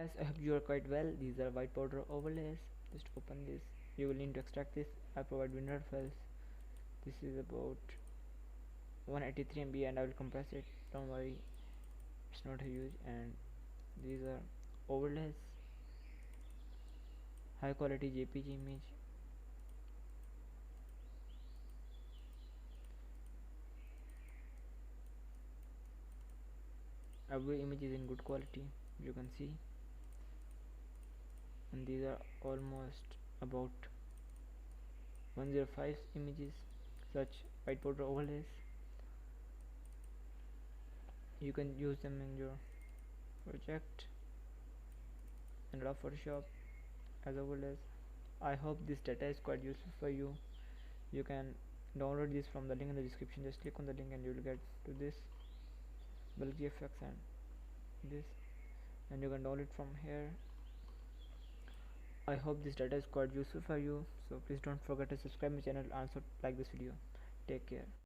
Yes, I hope you are quite well. These are white powder overlays. Just open this. You will need to extract this. I provide WinRAR files. This is about 183 MB and I will compress it. Don't worry, it's not huge. And these are overlays, high quality JPG image. Every image is in good quality, you can see. And these are almost about 105 images, such white powder overlays. You can use them in your project and Adobe Photoshop as overlays. I hope this data is quite useful for you. You can download this from the link in the description. Just click on the link and you will get to this BulkGFX and this, and you can download it from here. I hope this data is quite useful for you, so please don't forget to subscribe my channel and also like this video. Take care.